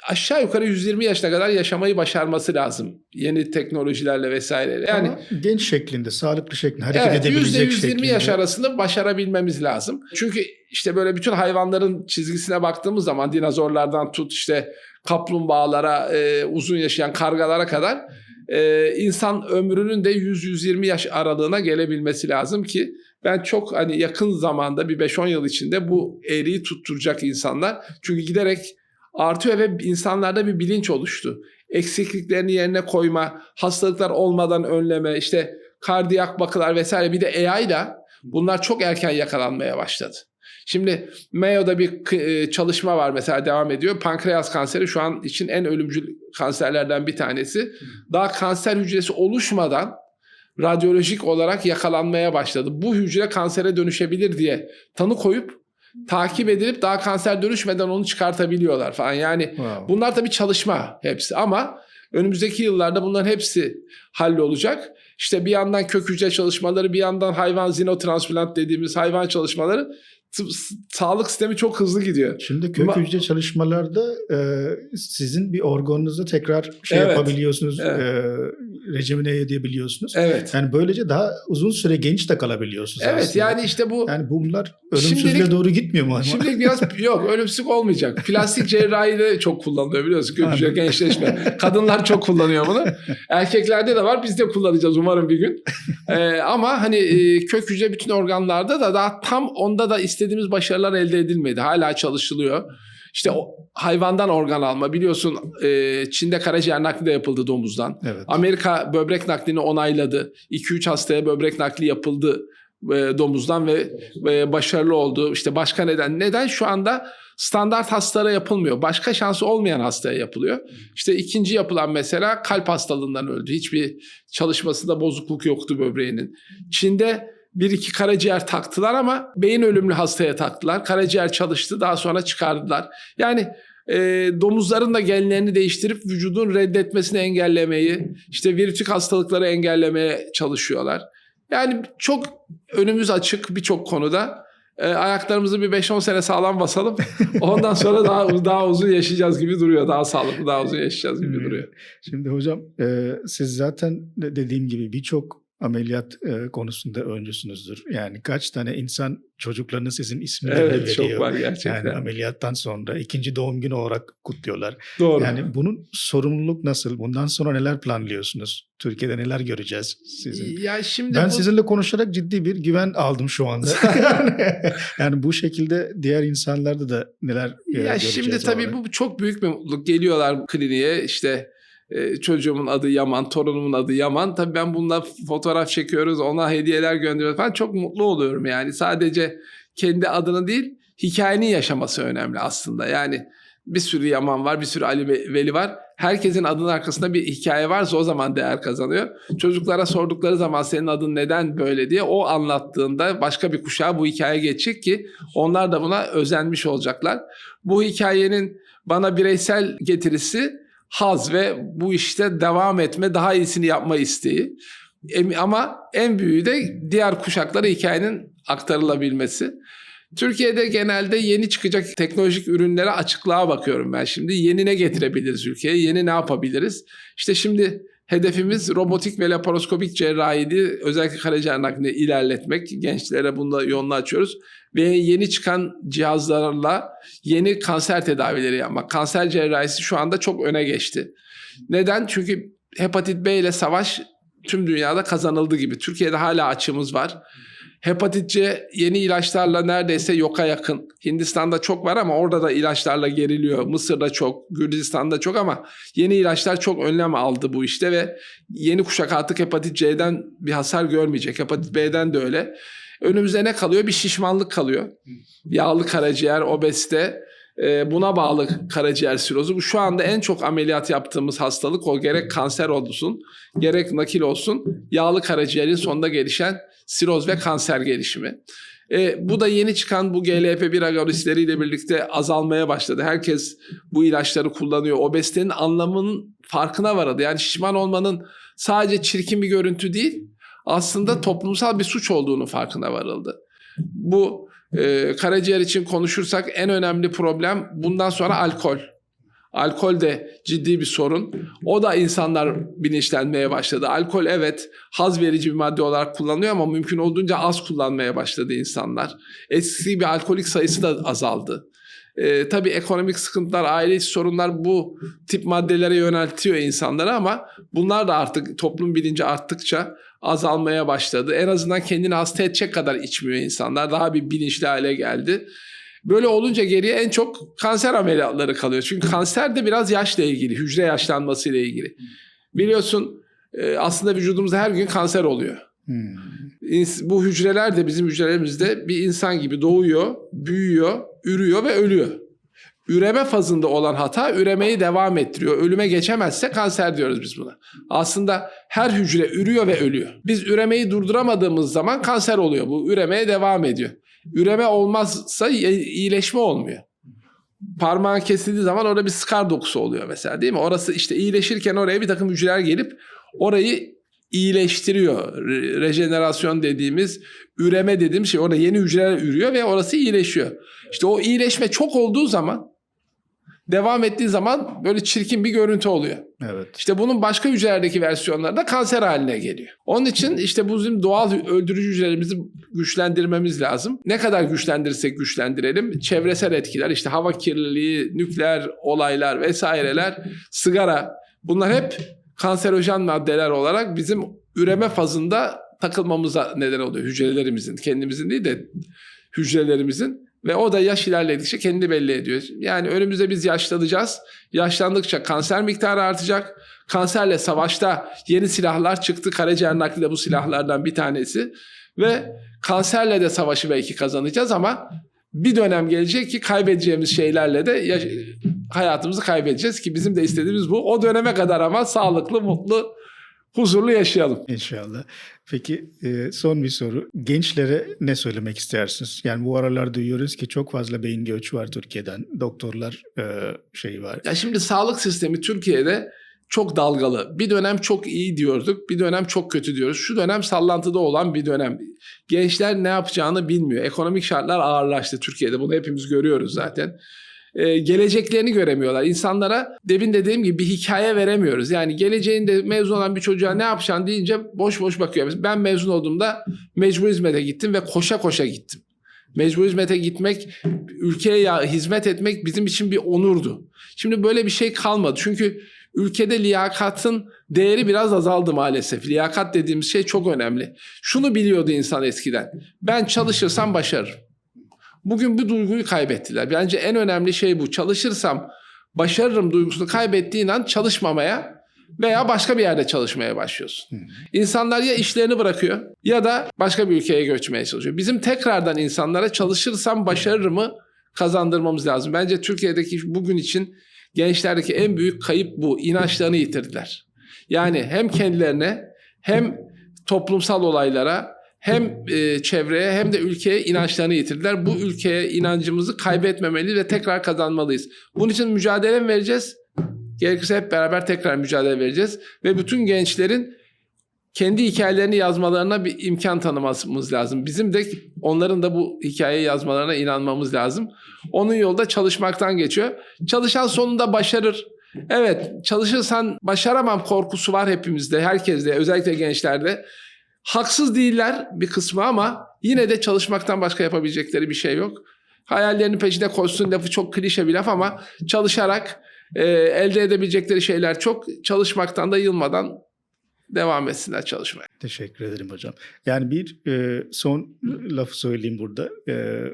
A: aşağı yukarı 120 yaşına kadar yaşamayı başarması lazım. Yeni teknolojilerle vesaireyle. Yani
B: ama genç şeklinde, sağlıklı şeklinde, hareket
A: evet,
B: edebilecek
A: %120
B: şeklinde.
A: yaş arasında başarabilmemiz lazım. Çünkü işte böyle bütün hayvanların çizgisine baktığımız zaman dinozorlardan tut işte kaplumbağalara, uzun yaşayan kargalara kadar insan ömrünün de 100-120 yaş aralığına gelebilmesi lazım ki ben çok hani yakın zamanda bir 5-10 yıl içinde bu eğriyi tutturacak insanlar. Çünkü giderek artıyor ve insanlarda bir bilinç oluştu. Eksikliklerini yerine koyma, hastalıklar olmadan önleme, işte kardiyak bakılar vesaire, bir de AI'da bunlar çok erken yakalanmaya başladı. Şimdi Mayo'da bir çalışma var mesela, devam ediyor. Pankreas kanseri şu an için en ölümcül kanserlerden bir tanesi. Daha kanser hücresi oluşmadan radyolojik olarak yakalanmaya başladı. Bu hücre kansere dönüşebilir diye tanı koyup takip edilip daha kanser dönüşmeden onu çıkartabiliyorlar falan. Yani
B: Wow.
A: bunlar tabii çalışma hepsi ama önümüzdeki yıllarda bunların hepsi hallolacak. İşte bir yandan kök hücre çalışmaları, bir yandan hayvan xenotransplant dediğimiz hayvan çalışmaları, sağlık sistemi çok hızlı gidiyor.
B: Şimdi kök hücre çalışmalarda sizin bir organınızda tekrar
A: Evet.
B: yapabiliyorsunuz,
A: Evet.
B: rejimine edebiliyorsunuz.
A: Evet.
B: Yani böylece daha uzun süre genç de kalabiliyorsunuz
A: Evet
B: aslında.
A: yani işte bu.
B: Yani bunlar ölümsüzlüğe
A: Şimdilik-
B: doğru gitmiyor mu?
A: Şimdi biraz yok, ölümsüzlük olmayacak. Plastik cerrahi de çok kullanılıyor biliyorsun. Kök hücre gençleşme. Kadınlar çok kullanıyor bunu. Erkeklerde de var. Biz de kullanacağız umarım bir gün. Ama hani kök hücre bütün organlarda da daha tam onda da istediğimiz başarılar elde edilmedi. Hala çalışılıyor. İşte o hayvandan organ alma, biliyorsun Çin'de karaciğer nakli de yapıldı domuzdan.
B: Evet.
A: Amerika böbrek naklini onayladı. 2-3 hastaya böbrek nakli yapıldı domuzdan ve başarılı oldu. İşte başka neden şu anda standart hastalara yapılmıyor. Başka şansı olmayan hastaya yapılıyor. İşte ikinci yapılan mesela kalp hastalığından öldü. Hiçbir çalışmasında bozukluk yoktu böbreğinin. Çin'de 1-2 karaciğer taktılar ama beyin ölümlü hastaya taktılar. Karaciğer çalıştı, daha sonra çıkardılar. Yani domuzların da genlerini değiştirip vücudun reddetmesini engellemeyi, işte virütik hastalıkları engellemeye çalışıyorlar. Yani çok önümüz açık birçok konuda. Ayaklarımızı bir 5-10 sene sağlam basalım. Ondan sonra daha uzun yaşayacağız gibi duruyor. Daha sağlıklı, daha uzun yaşayacağız gibi duruyor.
B: Şimdi hocam siz zaten dediğim gibi birçok ameliyat konusunda öncüsünüzdür. Yani kaç tane insan çocuklarını sizin isminizi
A: Evet,
B: veriyor.
A: çok var gerçekten.
B: Yani ameliyattan sonra ikinci doğum günü olarak kutluyorlar.
A: Doğru.
B: Yani bunun sorumluluk nasıl? Bundan sonra neler planlıyorsunuz? Türkiye'de neler göreceğiz sizin?
A: Ya şimdi
B: Ben sizinle konuşarak ciddi bir güven aldım şu anda. Yani bu şekilde diğer insanlarda da neler göreceğiz.
A: Şimdi tabii bu çok büyük bir mutluluk. Geliyorlar kliniğe, işte çocuğumun adı Yaman, torunumun adı Yaman. Tabii ben bununla fotoğraf çekiyoruz, ona hediyeler gönderiyoruz falan. Çok mutlu oluyorum yani. Sadece kendi adını değil, hikayenin yaşaması önemli aslında. Yani bir sürü Yaman var, bir sürü Ali Veli var. Herkesin adının arkasında bir hikaye varsa o zaman değer kazanıyor. Çocuklara sordukları zaman senin adın neden böyle diye, o anlattığında başka bir kuşağa bu hikaye geçecek ki onlar da buna özenmiş olacaklar. Bu hikayenin bana bireysel getirisi haz ve bu işte devam etme, daha iyisini yapma isteği. Ama en büyüğü de diğer kuşaklara hikayenin aktarılabilmesi. Türkiye'de genelde yeni çıkacak teknolojik ürünlere açıklığa bakıyorum ben şimdi. Yeni ne getirebiliriz ülkeye? Yeni ne yapabiliriz? İşte şimdi hedefimiz robotik ve laparoskopik cerrahiydi. Özellikle karaciğer naklini ilerletmek. Gençlere bunda yolunu açıyoruz. Ve yeni çıkan cihazlarla yeni kanser tedavileri yapmak. Kanser cerrahisi şu anda çok öne geçti. Neden? Çünkü hepatit B ile savaş tüm dünyada kazanıldı gibi. Türkiye'de hala açığımız var. Hepatit C yeni ilaçlarla neredeyse yoka yakın. Hindistan'da çok var ama orada da ilaçlarla geriliyor. Mısır'da çok, Gürcistan'da çok ama yeni ilaçlar çok önlem aldı bu işte ve yeni kuşak artık hepatit C'den bir hasar görmeyecek. Hepatit B'den de öyle. Önümüzde ne kalıyor? Bir şişmanlık kalıyor. Yağlı karaciğer, obezite, buna bağlı karaciğer sirozu. Bu şu anda en çok ameliyat yaptığımız hastalık o. Gerek kanser olsun, gerek nakil olsun. Yağlı karaciğerin sonunda gelişen siroz ve kanser gelişimi. Bu da yeni çıkan bu GLP-1 agonistleriyle birlikte azalmaya başladı. Herkes bu ilaçları kullanıyor. Obezitenin anlamının farkına varıldı. Yani şişman olmanın sadece çirkin bir görüntü değil, aslında toplumsal bir suç olduğunu farkına varıldı. Bu karaciğer için konuşursak en önemli problem bundan sonra alkol. Alkol de ciddi bir sorun. O da insanlar bilinçlenmeye başladı. Alkol evet haz verici bir madde olarak kullanılıyor ama mümkün olduğunca az kullanmaya başladı insanlar. Eskisi gibi alkolik sayısı da azaldı. Tabii ekonomik sıkıntılar, aile içi sorunlar bu tip maddelere yöneltiyor insanları ama bunlar da artık toplum bilinci arttıkça azalmaya başladı. En azından kendini hasta edecek kadar içmiyor insanlar. Daha bir bilinçli hale geldi. Böyle olunca geriye en çok kanser ameliyatları kalıyor. Çünkü kanser de biraz yaşla ilgili, hücre yaşlanmasıyla ilgili. Biliyorsun aslında vücudumuzda her gün kanser oluyor. Bu hücreler de bizim hücrelerimizde bir insan gibi doğuyor, büyüyor, ürüyor ve ölüyor. Üreme fazında olan hata üremeyi devam ettiriyor. Ölüme geçemezse kanser diyoruz biz buna. Aslında her hücre ürüyor ve ölüyor. Biz üremeyi durduramadığımız zaman kanser oluyor. Bu üremeye devam ediyor. Üreme olmazsa iyileşme olmuyor. Parmağın kesildiği zaman orada bir skar dokusu oluyor mesela, değil mi? Orası işte iyileşirken oraya bir takım hücreler gelip orayı iyileştiriyor. Rejenerasyon dediğimiz, üreme dediğimiz şey, orada yeni hücreler ürüyor ve orası iyileşiyor. İşte o iyileşme çok olduğu zaman, devam ettiği zaman böyle çirkin bir görüntü oluyor.
B: Evet.
A: İşte bunun başka hücrelerdeki versiyonları da kanser haline geliyor. Onun için işte bu bizim doğal öldürücü hücrelerimizi güçlendirmemiz lazım. Ne kadar güçlendirirsek güçlendirelim. Çevresel etkiler, işte hava kirliliği, nükleer olaylar vesaireler, sigara, bunlar hep kanserojen maddeler olarak bizim üreme fazında takılmamıza neden oluyor. Hücrelerimizin, kendimizin değil de hücrelerimizin. Ve o da yaş ilerledikçe kendini belli ediyor. Yani önümüzde biz yaşlanacağız. Yaşlandıkça kanser miktarı artacak. Kanserle savaşta yeni silahlar çıktı. Karaciğer nakli de bu silahlardan bir tanesi. Ve kanserle de savaşı belki kazanacağız ama bir dönem gelecek ki kaybedeceğimiz şeylerle de hayatımızı kaybedeceğiz ki bizim de istediğimiz bu. O döneme kadar ama sağlıklı, mutlu, huzurlu yaşayalım.
B: İnşallah. Peki son bir soru. Gençlere ne söylemek istersiniz? Yani bu aralar duyuyoruz ki çok fazla beyin göçü var Türkiye'den. Doktorlar var.
A: Ya şimdi sağlık sistemi Türkiye'de çok dalgalı. Bir dönem çok iyi diyorduk, bir dönem çok kötü diyoruz. Şu dönem sallantıda olan bir dönem. Gençler ne yapacağını bilmiyor. Ekonomik şartlar ağırlaştı Türkiye'de. Bunu hepimiz görüyoruz zaten. Geleceklerini göremiyorlar. İnsanlara demin dediğim gibi bir hikaye veremiyoruz. Yani geleceğinde mezun olan bir çocuğa ne yapacaksın deyince boş boş bakıyor. Ben mezun olduğumda mecbur hizmete gittim ve koşa koşa gittim. Mecbur hizmete gitmek, ülkeye hizmet etmek bizim için bir onurdu. Şimdi böyle bir şey kalmadı. Çünkü ülkede liyakatın değeri biraz azaldı maalesef. Liyakat dediğimiz şey çok önemli. Şunu biliyordu insan eskiden. Ben çalışırsam başarırım. Bugün bu duyguyu kaybettiler. Bence en önemli şey bu. Çalışırsam başarırım duygusunu kaybettiğin an çalışmamaya veya başka bir yerde çalışmaya başlıyorsun. İnsanlar ya işlerini bırakıyor ya da başka bir ülkeye göçmeye çalışıyor. Bizim tekrardan insanlara çalışırsam başarırımı kazandırmamız lazım. Bence Türkiye'deki bugün için gençlerdeki en büyük kayıp bu. İnançlarını yitirdiler. Yani hem kendilerine hem toplumsal olaylara hem çevreye hem de ülkeye inançlarını yitirdiler. Bu ülkeye inancımızı kaybetmemeli ve tekrar kazanmalıyız. Bunun için mücadele vereceğiz. Gerekirse hep beraber tekrar mücadele vereceğiz. Ve bütün gençlerin kendi hikayelerini yazmalarına bir imkan tanımamız lazım. Bizim de onların da bu hikayeyi yazmalarına inanmamız lazım. Onun yolu da çalışmaktan geçiyor. Çalışan sonunda başarır. Evet, çalışırsan başaramam korkusu var hepimizde, herkeste, özellikle gençlerde. Haksız değiller bir kısmı ama yine de çalışmaktan başka yapabilecekleri bir şey yok. Hayallerinin peşinde koşsun lafı çok klişe bir laf ama çalışarak elde edebilecekleri şeyler çok. Çalışmaktan da yılmadan devam etsinler çalışmaya.
B: Teşekkür ederim hocam. Yani bir son lafı söyleyeyim burada.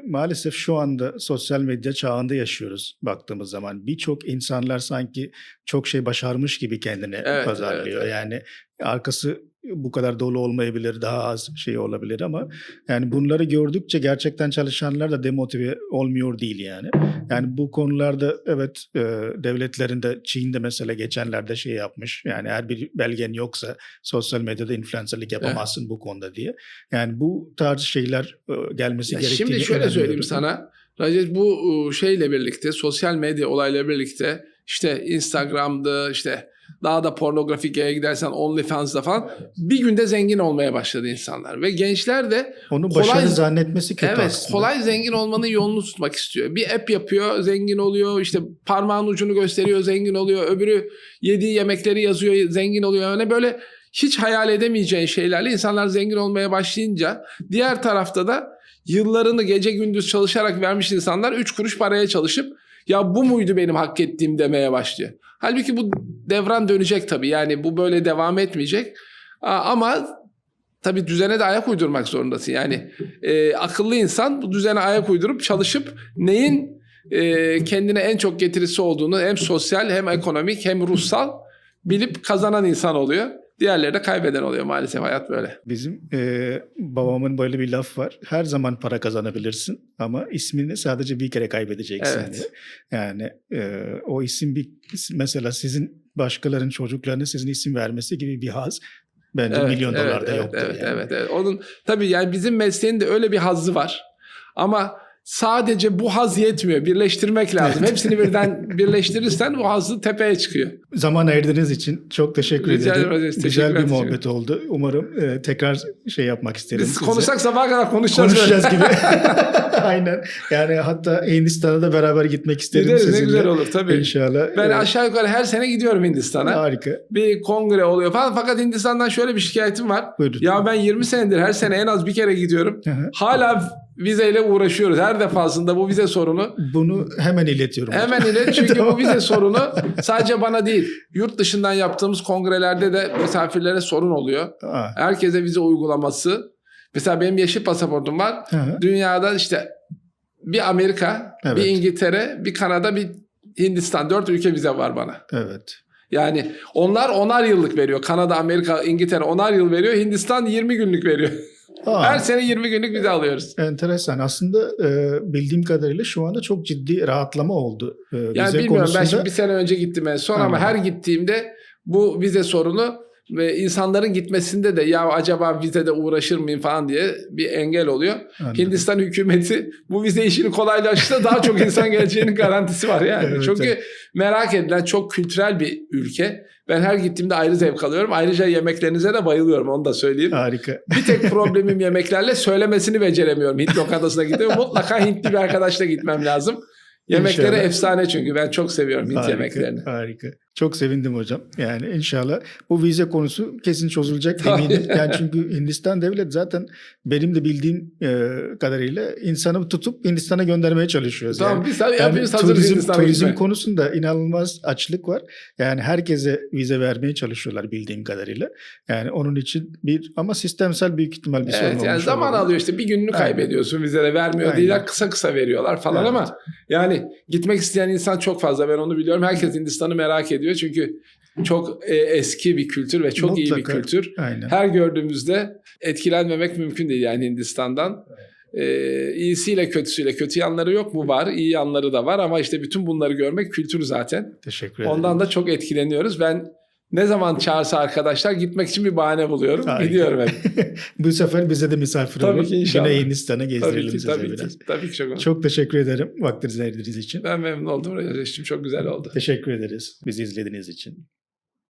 B: Maalesef şu anda sosyal medya çağında yaşıyoruz baktığımız zaman. Birçok insanlar sanki çok şey başarmış gibi kendine
A: Evet,
B: pazarlıyor.
A: evet.
B: Yani arkası bu kadar dolu olmayabilir, daha az şey olabilir ama yani bunları gördükçe gerçekten çalışanlar da demotive olmuyor değil yani. Yani bu konularda evet devletlerin de Çin'de mesela geçenlerde şey yapmış. Yani eğer bir belgen yoksa sosyal medyada influencerlik yapamazsın bu konuda diye. Yani bu tarz şeyler gelmesi gerektiğini
A: Şimdi şöyle söyleyeyim
B: inanıyorum.
A: sana. Rajet, bu şeyle birlikte, sosyal medya olayla birlikte işte Instagram'da, işte daha da pornografik yere gidersen OnlyFans'da falan bir günde zengin olmaya başladı insanlar. Ve gençler de
B: Onu başarı zannetmesi kötü
A: evet,
B: aslında.
A: kolay zengin olmanın yolunu tutmak istiyor. Bir app yapıyor, zengin oluyor. İşte parmağın ucunu gösteriyor, zengin oluyor. Öbürü yediği yemekleri yazıyor, zengin oluyor. Yani böyle hiç hayal edemeyeceğin şeylerle insanlar zengin olmaya başlayınca, diğer tarafta da yıllarını gece gündüz çalışarak vermiş insanlar 3 kuruş paraya çalışıp ya bu muydu benim hak ettiğim demeye başlıyor. Halbuki bu devran dönecek tabii. Yani bu böyle devam etmeyecek. Ama tabii düzene de ayak uydurmak zorundasın. Yani akıllı insan bu düzene ayak uydurup çalışıp neyin kendine en çok getirisi olduğunu hem sosyal hem ekonomik hem ruhsal bilip kazanan insan oluyor. Diğerleri de kaybeden oluyor, maalesef hayat böyle.
B: Bizim babamın böyle bir laf var. Her zaman para kazanabilirsin ama ismini sadece bir kere kaybedeceksin
A: Evet.
B: diye. Yani o isim mesela sizin başkalarının çocuklarına sizin isim vermesi gibi bir haz bence milyon dolarda yoktur.
A: Evet. Onun tabii yani bizim mesleğin de öyle bir hazzı var. Ama sadece bu haz yetmiyor. Birleştirmek lazım. Hepsini birden birleştirirsen o hazzı tepeye çıkıyor.
B: Zaman ayırdığınız için çok teşekkür
A: Rica
B: ederim.
A: ederim. Teşekkür
B: Güzel bir
A: ederim.
B: muhabbet oldu. Umarım tekrar şey yapmak isterim.
A: Biz
B: size.
A: konuşsak sabaha kadar konuşacağız.
B: Konuşacağız gibi. Aynen. Yani hatta Hindistan'a da beraber gitmek isterim
A: Gideriz,
B: sizinle.
A: ne güzel olur tabii.
B: İnşallah.
A: Ben aşağı yukarı her sene gidiyorum Hindistan'a.
B: Harika.
A: Bir kongre oluyor falan. Fakat Hindistan'dan şöyle bir şikayetim var.
B: Buyurun.
A: Ya ben 20 senedir her sene en az bir kere gidiyorum.
B: Hı hı.
A: Hala vizeyle uğraşıyoruz. Her defasında bu vize sorunu.
B: Bunu hemen iletiyorum.
A: Hemen ilet, çünkü bu vize sorunu sadece bana değil. Yurt dışından yaptığımız kongrelerde de misafirlere sorun oluyor. Herkese vize uygulaması. Mesela benim yeşil pasaportum var.
B: Hı hı.
A: Dünyada işte bir Amerika,
B: Evet.
A: bir İngiltere, bir Kanada, bir Hindistan. 4 ülke vize var bana.
B: Evet.
A: Yani onlar 10'ar yıllık veriyor. Kanada, Amerika, İngiltere 10'ar yıl veriyor. Hindistan 20 günlük veriyor. Her sene 20 günlük vize alıyoruz.
B: Enteresan. Aslında bildiğim kadarıyla şu anda çok ciddi rahatlama oldu.
A: Yani
B: Vize
A: bilmiyorum,
B: konusunda.
A: ben şimdi bir sene önce gittim en son ama her gittiğimde bu vize sorunu ve insanların gitmesinde de ya acaba vizede uğraşır mıyım falan diye bir engel oluyor.
B: Anladım.
A: Hindistan hükümeti bu vize işini kolaylaştırsa daha çok insan geleceğinin garantisi var yani.
B: Evet,
A: Çünkü
B: evet.
A: merak edilen çok kültürel bir ülke. Ben her gittiğimde ayrı zevk alıyorum. Ayrıca yemeklerinize de bayılıyorum, onu da söyleyeyim.
B: Harika.
A: Bir tek problemim yemeklerle, söylemesini beceremiyorum. Hint lokantasına gidiyorum. Mutlaka Hintli bir arkadaşla gitmem lazım. Yemekleri
B: İnşallah.
A: efsane çünkü. Ben çok seviyorum Hint yemeklerini.
B: Harika. Çok sevindim hocam. Yani inşallah bu vize konusu kesin çözülecek eminim. Yani çünkü Hindistan devlet zaten benim de bildiğim kadarıyla insanı tutup Hindistan'a göndermeye çalışıyoruz.
A: Tamam,
B: yani.
A: biz hepimiz hazırız Hindistan'a
B: turizm
A: gitmeye.
B: konusunda inanılmaz açlık var. Yani herkese vize vermeye çalışıyorlar bildiğim kadarıyla. Yani onun için ama sistemsel büyük ihtimal bir sorun
A: Evet, yani
B: olmuş
A: zaman
B: olabilir.
A: alıyor işte, bir gününü
B: Aynen.
A: kaybediyorsun, vizede vermiyor
B: Aynen.
A: değiller, kısa veriyorlar falan
B: Evet.
A: ama yani gitmek isteyen insan çok fazla, ben onu biliyorum. Herkes Hindistan'ı merak ediyor çünkü çok eski bir kültür ve çok iyi bir
B: Mutlaka.
A: kültür.
B: Aynen.
A: Her gördüğümüzde etkilenmemek mümkün değil yani Hindistan'dan. İyisiyle kötüsüyle, kötü yanları yok mu? Var, iyi yanları da var ama işte bütün bunları görmek kültür zaten.
B: Teşekkür ederim.
A: Ondan da çok etkileniyoruz. Ben ne zaman çağırsa arkadaşlar gitmek için bir bahane buluyorum.
B: Harika.
A: Gidiyorum hep.
B: Bu sefer bize de misafir
A: Tabii
B: olun.
A: ki, inşallah.
B: Güney Hindistan'a gezdirelim sizi
A: Tabii ki.
B: biraz.
A: Tabii ki çok.
B: Çok teşekkür ederim vaktinizi ayırdığınız için.
A: Ben memnun oldum. Çok güzel oldu.
B: Teşekkür ederiz bizi izlediğiniz için.